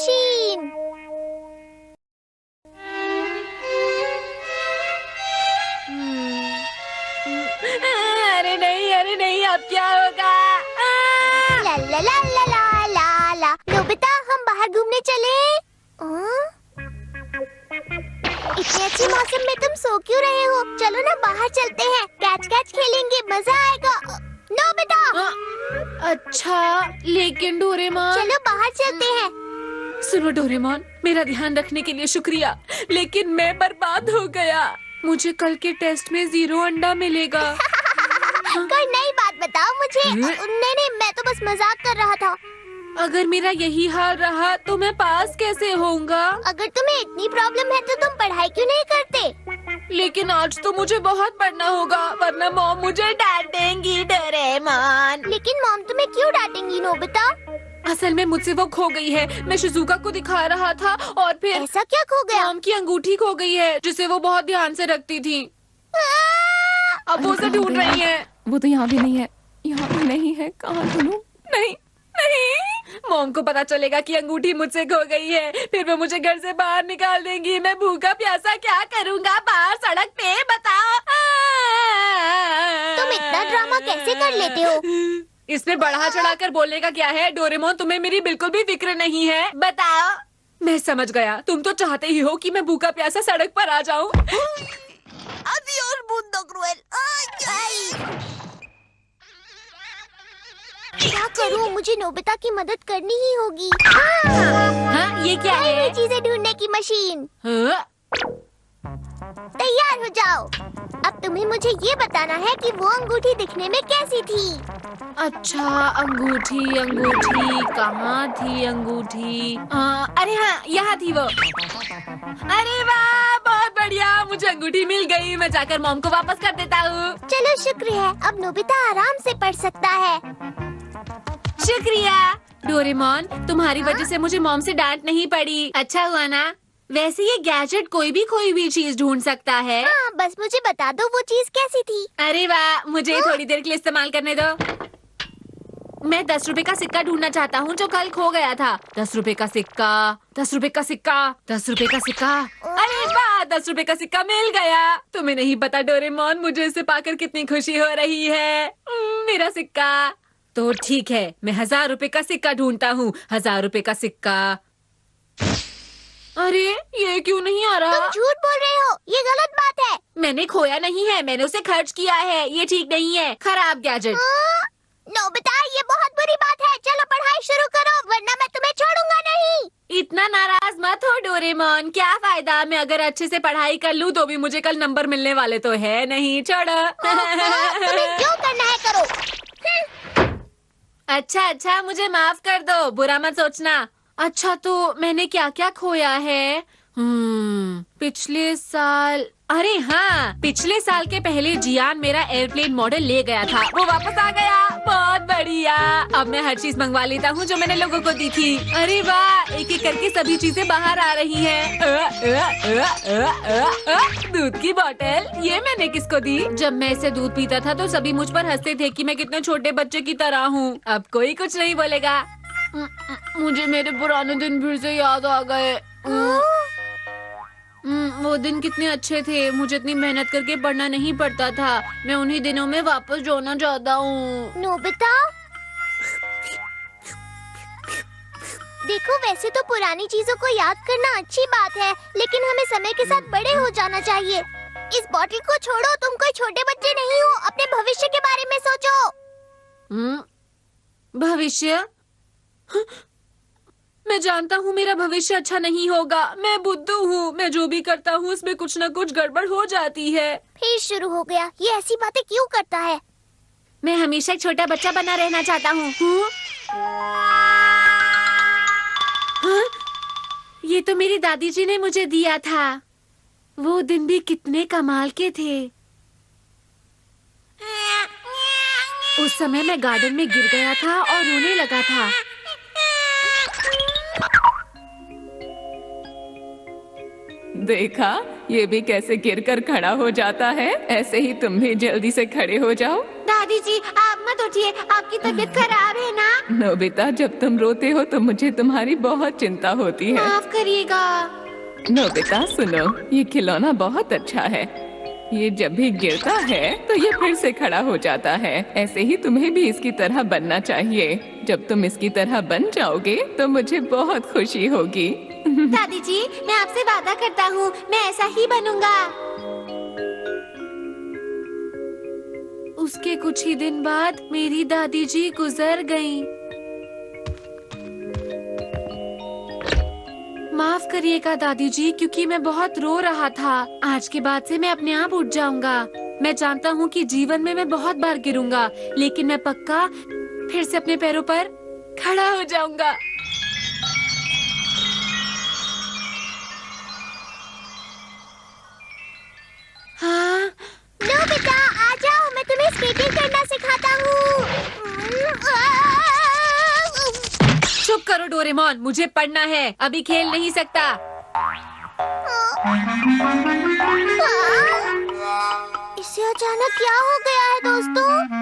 Machine. अरे नहीं अब क्या होगा? ला ला ला ला ला ला ला। नोबिता, हम बाहर घूमने चले? इतने अच्छे मौसम में तुम सो क्यों रहे हो? चलो ना बाहर चलते हैं, कैच कैच खेलेंगे, मजा आएगा। नोबिता! अच्छा, लेकिन डोरेमोन। चलो बाहर चलते हैं। सुनो डोरेमोन, मेरा ध्यान रखने के लिए शुक्रिया, लेकिन मैं बर्बाद हो गया। मुझे कल के टेस्ट में 0 अंडा मिलेगा। कोई नई बात बताओ मुझे। नहीं, मैं तो बस मजाक कर रहा था। अगर मेरा यही हाल रहा तो मैं पास कैसे होऊंगा? अगर तुम्हें इतनी प्रॉब्लम है तो तुम पढ़ाई क्यों नहीं करते? लेकिन आज तो मुझे बहुत पढ़ना होगा, वरना मॉम मुझे डांटेंगी। डोरेमोन, लेकिन मॉम तुम्हें क्यों डांटेंगी नोबिता? असल में मुझसे वो खो गई है। मैं शिजुका को दिखा रहा था और फिर ऐसा क्या खो गया? मॉम की अंगूठी खो गई है, जिसे वो बहुत ध्यान से रखती थी। अब वो उसे ढूंढ रही है। वो तो यहाँ भी नहीं है, यहाँ भी नहीं है। कहाँ ढूंढूं? नहीं नहीं। मॉम को पता चलेगा कि अंगूठी मुझसे खो गई है, फिर वो मुझे घर से बाहर निकाल देंगी। मैं भूखा प्यासा क्या करूँगा बाहर सड़क पे, बताओ। तुम इतना ड्रामा कैसे कर लेते हो? इसमें बढ़ा चढ़ाकर बोलने का क्या है डोरेमोन? तुम्हें मेरी बिल्कुल भी फिक्र नहीं है, बताओ। मैं समझ गया, तुम तो चाहते ही हो कि मैं भूखा प्यासा सड़क पर आ जाऊं। Adiós, mundo cruel. क्या करूं? मुझे नोबिता की मदद करनी ही होगी। हाँ, ये क्या है? चीजें ढूंढने की मशीन। हाँ? तैयार हो जाओ। अब तुम्हें मुझे ये बताना है कि वो अंगूठी दिखने में कैसी थी। अच्छा, अंगूठी अंगूठी कहाँ थी अंगूठी? अरे हाँ, यहाँ थी वो। अरे वाह, बहुत बढ़िया, मुझे अंगूठी मिल गई। मैं जाकर मॉम को वापस कर देता हूँ। चलो, शुक्र है, अब नोबिता आराम से पढ़ सकता है। शुक्रिया डोरेमोन, तुम्हारी वजह से मुझे मॉम से डांट नहीं पड़ी। अच्छा हुआ ना? वैसे ये गैजेट कोई भी चीज ढूंढ सकता है। हाँ, बस मुझे बता दो वो चीज कैसी थी। अरे वाह, मुझे थोड़ी देर के लिए इस्तेमाल करने दो। मैं 10 रुपए का सिक्का ढूंढना चाहता हूँ जो कल खो गया था। 10 रुपए का सिक्का, 10 रुपए का सिक्का, 10 रुपए का सिक्का। अरे वाह, 10 रुपए का सिक्का मिल गया। तुम्हें नहीं पता डोरेमोन, मुझे इसे पाकर कितनी खुशी हो रही है। मेरा सिक्का। तो ठीक है, मैं 1000 रुपए का सिक्का ढूंढता हूँ। 1000 रुपए का सिक्का। अरे ये क्यों नहीं आ रहा? तुम झूठ बोल रहे हो, ये गलत बात है। मैंने खोया नहीं है, मैंने उसे खर्च किया है। ये ठीक नहीं है, खराब गैजेट। नोबिता, ये बहुत बुरी बात है। चलो पढ़ाई शुरू करो, वरना मैं तुम्हें छोड़ूंगा नहीं। इतना नाराज मत हो डोरेमोन, क्या फायदा? मैं अगर अच्छे से पढ़ाई कर लूँ तो भी मुझे कल नंबर मिलने वाले तो है नहीं। छोड़ो। तुम्हें जो करना है करो। अच्छा, मुझे माफ कर दो, बुरा मत सोचना। अच्छा, तो मैंने क्या क्या खोया है? पिछले साल, अरे हाँ, पिछले साल के पहले जियान मेरा एयरप्लेन मॉडल ले गया था। वो वापस आ गया, बहुत बढ़िया। अब मैं हर चीज मंगवा लेता हूँ जो मैंने लोगों को दी थी। अरे वाह, एक एक करके सभी चीजें बाहर आ रही हैं। दूध की बोतल, ये मैंने किसको दी? जब मैं इसे दूध पीता था तो सभी मुझ पर हंसते थे कि मैं कितने छोटे बच्चे की तरह हूँ। अब कोई कुछ नहीं बोलेगा। मुझे मेरे पुराने दिन फिर से याद आ गए। वो दिन कितने अच्छे थे। मुझे इतनी मेहनत करके पढ़ना नहीं पड़ता था। मैं उन्हीं दिनों में वापस जाना चाहता हूँ। नोबिता, देखो, वैसे तो पुरानी चीजों को याद करना अच्छी बात है, लेकिन हमें समय के साथ बड़े हो जाना चाहिए। इस बॉटल को छोड़ो, तुम कोई छोटे बच्चे नहीं हो। अपने भविष्य के बारे में सोचो। भविष्य? मैं जानता हूँ मेरा भविष्य अच्छा नहीं होगा। मैं बुद्धू हूँ, मैं जो भी करता हूँ उसमें कुछ न कुछ गड़बड़ हो जाती है। फिर शुरू हो गया। ये ऐसी बातें क्यों करता है? मैं हमेशा एक छोटा बच्चा बना रहना चाहता हूँ। ये तो मेरी दादी जी ने मुझे दिया था। वो दिन भी कितने कमाल के थे। उस समय मैं गार्डन में गिर गया था और रोने लगा था। देखा, ये भी कैसे गिरकर खड़ा हो जाता है। ऐसे ही तुम भी जल्दी से खड़े हो जाओ। दादी जी, आप मत मत उठिए, आपकी तबीयत खराब है ना? नोबिता, जब तुम रोते हो तो मुझे तुम्हारी बहुत चिंता होती है। माफ करिएगा। नोबिता सुनो, ये खिलौना बहुत अच्छा है। ये जब भी गिरता है तो ये फिर से खड़ा हो जाता है। ऐसे ही तुम्हें भी इसकी तरह बनना चाहिए। जब तुम इसकी तरह बन जाओगे तो मुझे बहुत खुशी होगी। दादी जी, मैं आपसे वादा करता हूँ, मैं ऐसा ही बनूंगा। उसके कुछ ही दिन बाद मेरी दादी जी गुजर गईं। माफ करिएगा दादी जी, क्योंकि मैं बहुत रो रहा था। आज के बाद से मैं अपने आप उठ जाऊंगा। मैं जानता हूँ कि जीवन में मैं बहुत बार गिरूंगा, लेकिन मैं पक्का फिर से अपने पैरों पर खड़ा हो जाऊंगा। हाँ, नोबिता, आ जाओ, मैं तुम्हें स्केटिंग करना सिखाता हूँ। चुप करो डोरेमोन, मुझे पढ़ना है, अभी खेल नहीं सकता। इसे अचानक क्या हो गया है दोस्तों?